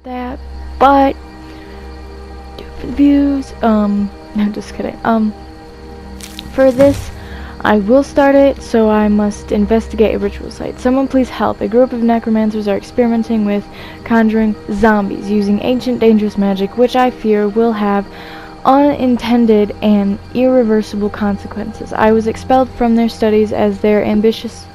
that, but for the views, no, just kidding. For this, I will start it, so I must investigate a ritual site. Someone please help. A group of necromancers are experimenting with conjuring zombies using ancient dangerous magic, which I fear will have unintended and irreversible consequences. I was expelled from their studies as their ambitious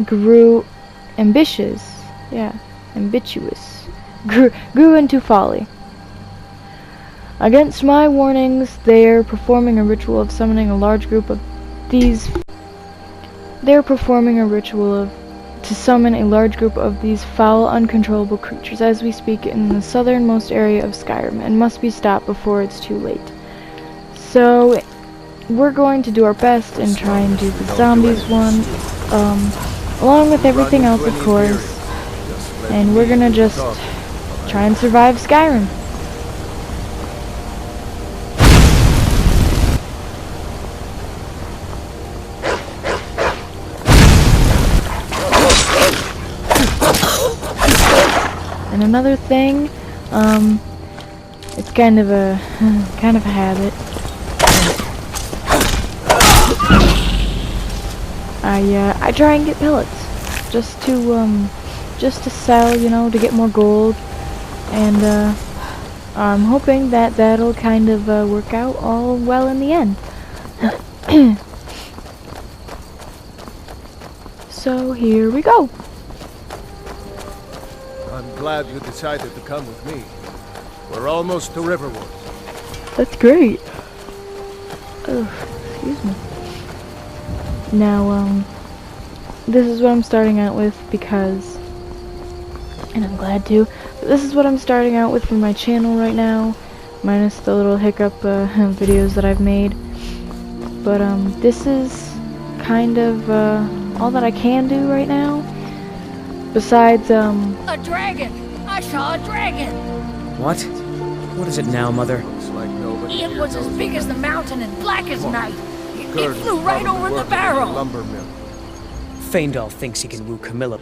grew into folly. Against my warnings, they're performing a ritual of summoning a large group of these. They're performing a ritual to summon a large group of these foul, uncontrollable creatures as we speak in the southernmost area of Skyrim, and must be stopped before it's too late. So, we're going to do our best and try and do the zombies one, along with everything else, of course. And we're gonna just try and survive Skyrim. And another thing, it's kind of a habit. I try and get pellets just to sell, to get more gold, and I'm hoping that that'll kind of work out all well in the end. So here we go. I'm glad you decided to come with me. We're almost to Riverwood. That's great. Oh, excuse me. Now, this is what I'm starting out with because, and I'm glad to, but this is what I'm starting out with for my channel right now, minus the little hiccup videos that I've made. But, this is kind of, all that I can do right now. Besides, A dragon! I saw a dragon! What? What is it now, Mother? Looks like nobody It here was as knows big me. as the mountain and black as night. It Gurdon's flew right probably over the working in barrel. lumber mill. Feindal thinks he can woo Camilla.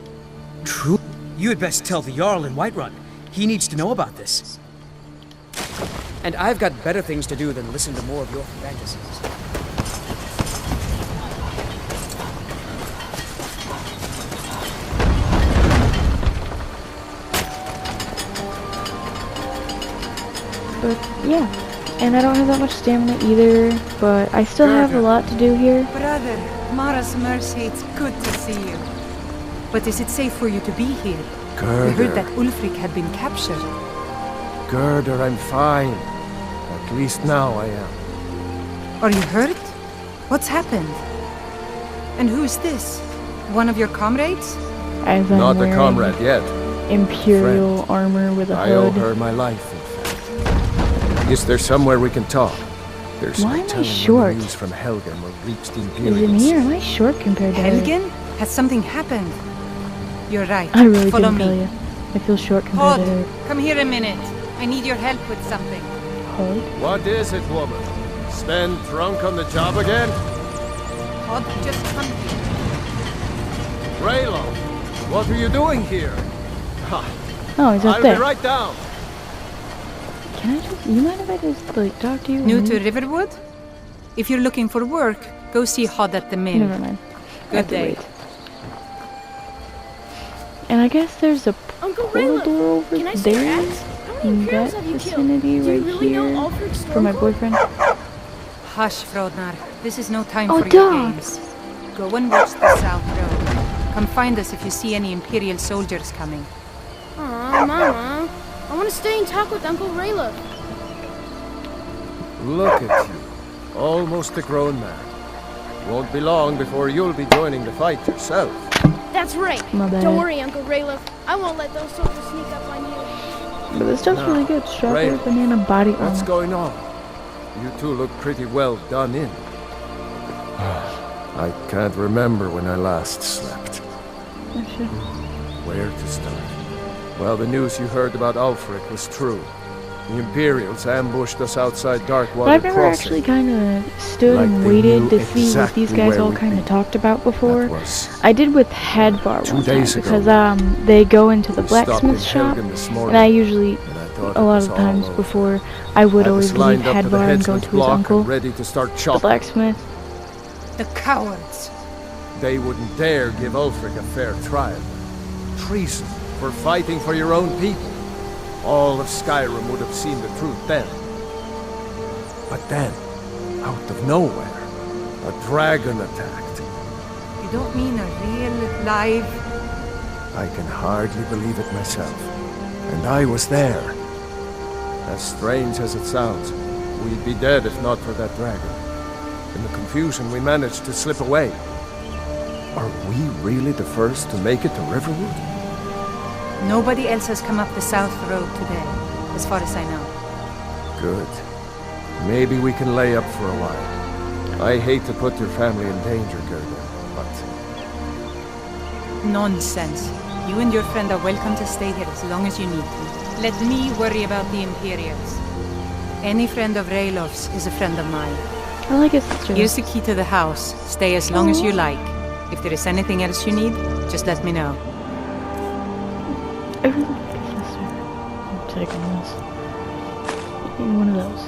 True? You had best tell the Jarl in Whiterun. He needs to know about this. And I've got better things to do than listen to more of your fantasies. but yeah. And I don't have that much stamina either, but I still have a lot to do here. Brother, Mara's mercy, it's good to see you. But is it safe for you to be here? We heard Gerda. that Ulfric had been captured. Gerda, I'm fine. At least now I am. Are you hurt? What's happened? And who's this? One of your comrades? As I'm Not a wearing comrade yet. Imperial armor with a I owe hood. her my life, in fact. Is there somewhere we can talk? There's Why no am I telling short? when the news from Helgen will reach the Is it Imperials. me or am I short compared to her? Helgen? Has something happened? You're right. I really Follow couldn't tell me. you. I feel short Hod, compared to her. come here a minute. I need your help with something. Hood? What is it, woman? Sven drunk on the job again? Hod, just come here. Raylo, what are you doing here? Ha, Oh, he's up I'll there. be right down. Can I just, you mind if I just, like, talk to you? New to Riverwood? If you're looking for work, go see Hod at the mill. Never mind. I have Good to day. wait. And I guess there's a Uncle portal Raylo, door over can I see your there axe? How many in Imperials that have you killed? vicinity Do you right really know here Ulfric's for my Stormcloak? boyfriend. Hush, Frodnar. This is no time Oh, for your dog. games. Go and watch the South Road. Come find us if you see any Imperial soldiers coming. Aw, Mama. I want to stay and talk with Uncle Raylo. Look at you, almost a grown man. Won't be long before you'll be joining the fight yourself. That's right. My bad. Don't worry, Uncle Raylo. I won't let those soldiers sneak up on you. But this stuff's Now, really good. Strawberry Raylo, banana body What's armor. going on? You two look pretty well done in. I can't remember when I last slept. Oh, shit. Where to start? Well, the news you heard about Ulfric was true. The Imperials ambushed us outside But Darkwater I've never Crossing. actually kind of stood Like and they waited knew to see what exactly these guys where all we'd kind be. of talked about before. That was I did with Headbar 2 one time days ago. because they go into the We stopped in blacksmith shop, Helgen this and morning, I usually, and I thought a it lot was of all times over. before, I would Had always us leave lined up to the Headbar and go headsman's to his block uncle, and ready to start the chopping. blacksmith. The cowards. They wouldn't dare give Ulfric a fair trial. Treason for fighting for your own people. All of Skyrim would have seen the truth then. But then, out of nowhere, a dragon attacked. You don't mean a real, live... I can hardly believe it myself. And I was there. As strange as it sounds, we'd be dead if not for that dragon. In the confusion, we managed to slip away. Are we really the first to make it to Riverwood? Nobody else has come up the South Road today, as far as I know. Good. Maybe we can lay up for a while. I hate to put your family in danger, Gerda, but... Nonsense. You and your friend are welcome to stay here as long as you need to. Let me worry about the Imperials. Any friend of Raylof's is a friend of mine. I like his sister. Here's the key to the house. Stay as long as you like. If there is anything else you need, just let me know. I really like his sister. I'm taking this. Maybe one of those.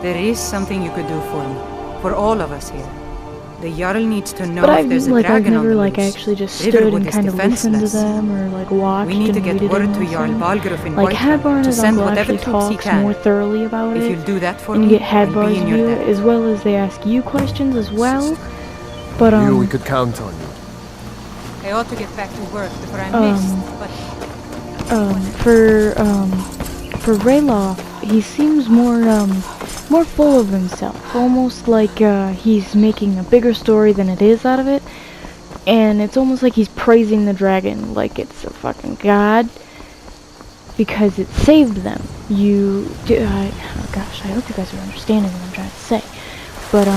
There is something you could do for me. For all of us here. The Jarl needs to know But if there's a I've dragon on never the like loose. actually just stood Riverwood and is kind of listened to defenseless. them or like watched We need to and get waited word and to Jarl listened. Balgruuf in Like Whiterun Hadbar and to his send uncle whatever actually troops he talks can. more thoroughly about If it, you'll do that for and me, you get I'll be Hadbar's in your view debt. as well as they ask you questions as well. But knew we could count on you. I ought to get back to work before I'm missed, but for Rayloff, he seems more full of himself, almost like he's making a bigger story than it is out of it, and it's almost like he's praising the dragon like it's a fucking god because it saved them. Oh gosh, I hope you guys are understanding what I'm trying to say, but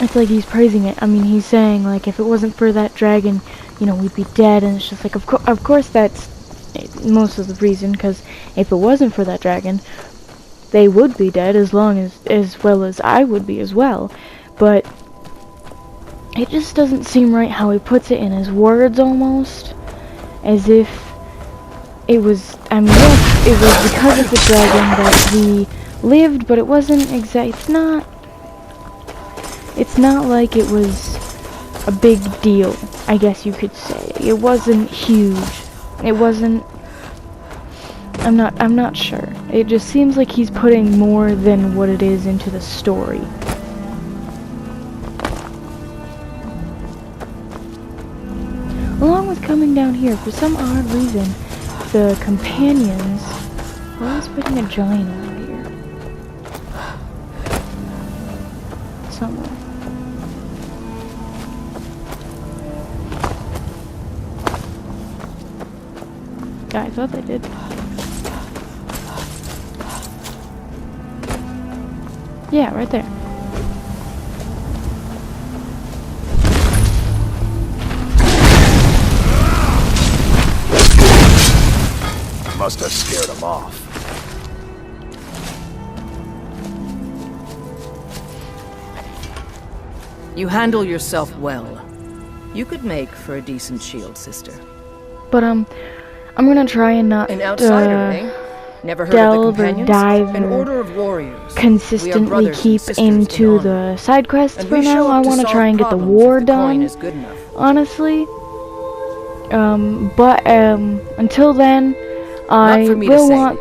it's like he's praising it. I mean, he's saying like if it wasn't for that dragon, you know, we'd be dead, and it's just like of course that's most of the reason, because if it wasn't for that dragon, they would be dead as well as I would be as well. But it just doesn't seem right how he puts it in his words, almost as if it was, I mean, yes, it was because of the dragon that we lived, but it wasn't it's not like it was a big deal, I guess you could say. It wasn't huge. It wasn't, I'm not sure. It just seems like he's putting more than what it is into the story. Along with coming down here, for some odd reason, the companions are always putting a giant over here. Somewhere. Yeah, I thought they did. Yeah, right there. Must have scared him off. You handle yourself well. You could make for a decent shield, sister. But I'm gonna try and not An outsider, eh? Never heard delve of the or companions? dive An or order of warriors. We are consistently brothers and keep sisters in into honor. the side quests And for we show now. up I to want to solve try and get the problems war if the coin done, is good enough. honestly. Until then, I for me to will say. want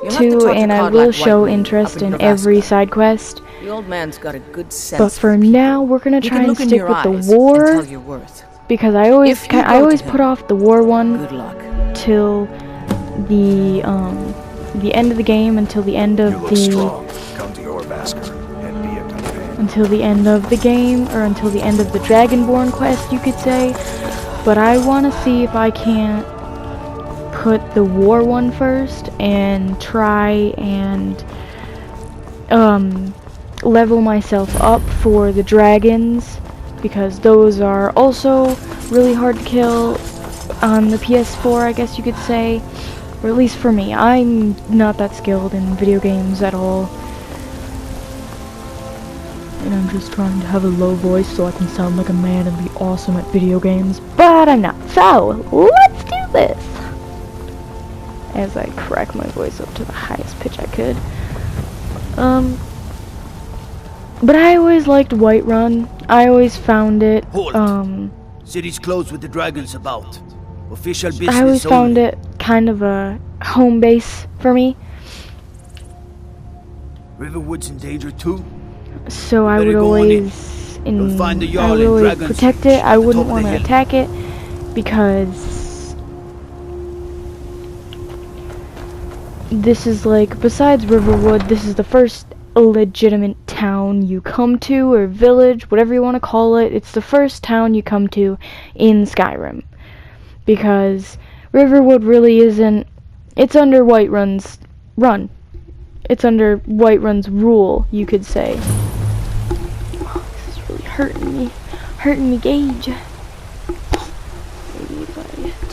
You'll have to to, talk to and I Cod will like show White interest up in in every Bethesda. side quest. The old man's got a good sense. But for now, we're gonna He try can and look in stick your with the eyes and war, tell your worth. because I always If you go I always to put him, off the war one Good luck. till the end of the game, until the end of Come to your Vasker and be a until the end of the game, or until the end of the Dragonborn quest, you could say. But I want to see if I can't put the war one first and try and level myself up for the dragons, because those are also really hard to kill on the PS4, I guess you could say. Or at least for me. I'm not that skilled in video games at all. And I'm just trying to have a low voice so I can sound like a man and be awesome at video games. But I'm not. So, let's do this! As I crack my voice up to the highest pitch I could. But I always liked Whiterun. I always found it, City's closed with the dragons about. Official business I always found only. it kind of a home base for me. Riverwood's in danger too. So I would better go on in. always, You'll find the I Jarl would and always dragons protect it. I at the wouldn't top of the want to hill. attack it because this is like, besides Riverwood, this is the first legitimate town you come to, or village, whatever you want to call it. It's the first town you come to in Skyrim, because Riverwood really isn't. It's under Whiterun's run. It's under Whiterun's rule, you could say. Oh, this is really hurting me, Gage. Maybe if I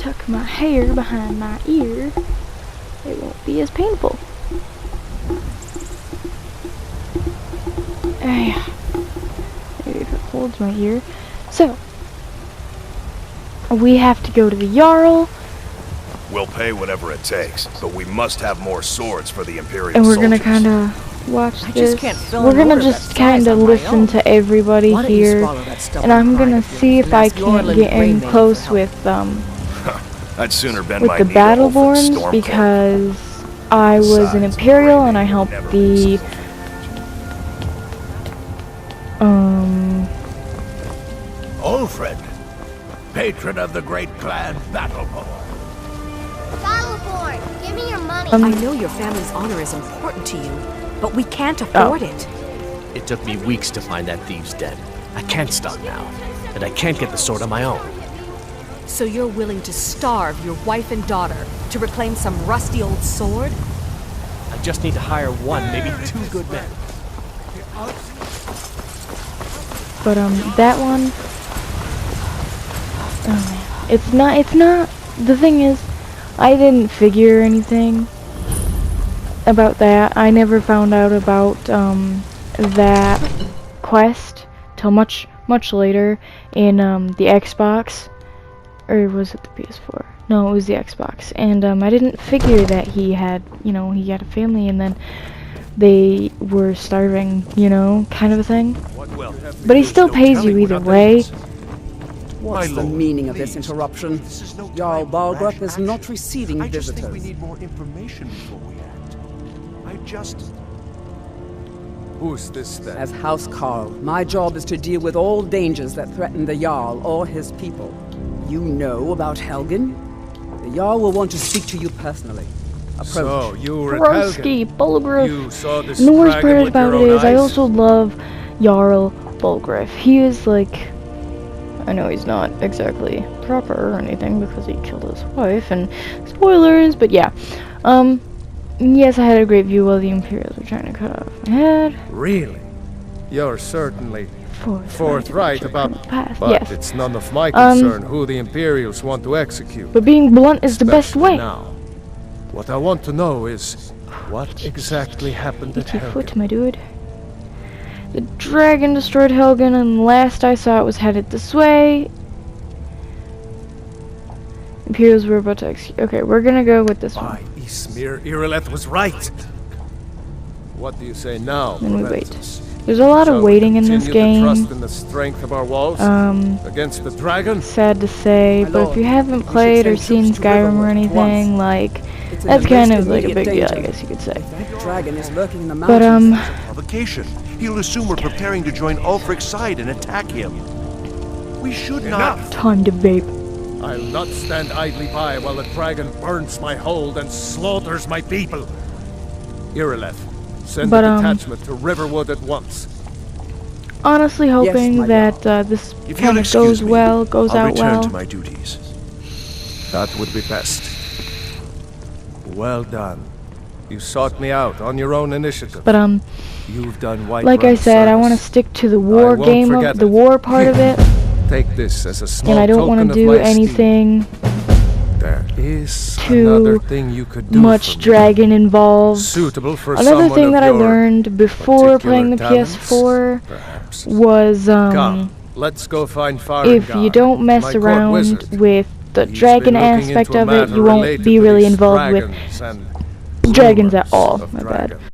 tuck my hair behind my ear, it won't be as painful. Maybe if it holds my ear. So, we have to go to the Jarl, We'll pay whatever it takes, but we must have more swords for the Imperial and we're gonna soldiers. kinda watch I this. just can't fill We're an gonna order just that size kinda on my listen own. to everybody Why don't you here, swallow that stubborn and I'm pride gonna of see yours if and I ask can't Yorlin get in Greymane for close help? with I'd sooner bend with my the knee to Ulfric's Battleborns, Stormcloak. because I was an Besides, Imperial and I Greymane helped never the loses. Ulfred, patron of the great clan Battleborn. Battleborn, give me your money. I know your family's honor is important to you, but we can't afford it. It took me weeks to find that thieves' den. I can't stop now, and I can't get the sword on my own. So you're willing to starve your wife and daughter to reclaim some rusty old sword? I just need to hire one, maybe two good men. But that one, oh man, it's not, the thing is, I didn't figure anything about that. I never found out about, that quest till much later in, the Xbox, or was it the PS4? No, it was the Xbox, and, I didn't figure that he had, he had a family, and then they were starving, kind of a thing. But he still pays you either way. What's the meaning of this interruption? Jarl Balgrup is not receiving I just visitors. think we need more information before we act. Who's this then? As House Carl, my job is to deal with all dangers that threaten the Jarl or his people. You know about Helgen? The Jarl will want to speak to you personally. Approach. So, you were at Broski, Helgen. Bulgriff. You saw this And the worst dragon part with about your it own is I eyes? also love Jarl Bulgriff. He is like, I know he's not exactly proper or anything because he killed his wife, and spoilers, but yeah. Yes, I had a great view while the Imperials were trying to cut off my head. Really? You're certainly Forthright about, but yes. it's none of my concern who the Imperials want to execute. But being blunt is the best Especially way. Now. What I want to know is what exactly happened at Eat your Helgen. foot, my dude. The dragon destroyed Helgen, and last I saw it was headed this way. Imperials were about to execute. Okay, we're gonna go with this one. Ismir Irileth was right. What do you say now, Then we wait. Proventus? There's a lot Shall of we waiting in this continue to trust game. in the strength of our walls against the dragon? Sad to say, My but if lord, you haven't we should played or send seen troops to Skyrim or Riverwood at anything, once. like, It's in that's the kind most of like a immediate big deal, I danger. guess you could say. That dragon is lurking in the But, mountains. Provocation. He'll assume we're preparing to join Ulfric's side and attack him. We should not. Time to vape. I'll not stand idly by while the dragon burns my hold and slaughters my people. Irileth, send But, a detachment to Riverwood at once. Honestly hoping my that this If kind you'll of excuse goes me, well, goes I'll out return well. to my duties. That would be best. Well done. You sought me out on your own initiative. But You've done White like I Run's said, I want to service. stick to the war won't game, forget the it. war part of it, Take this as a small and I don't want token to of do my esteem. anything There is another too thing you could do much for me. dragon involved. Suitable for Another someone thing of that I your learned before playing the talents, PS4 perhaps. was Come, let's go find if you don't mess my court around wizard. with the He's dragon been looking aspect into a of it, matter you won't related be to really these involved with dragons and dragons at rumors all. of My dragons. bad.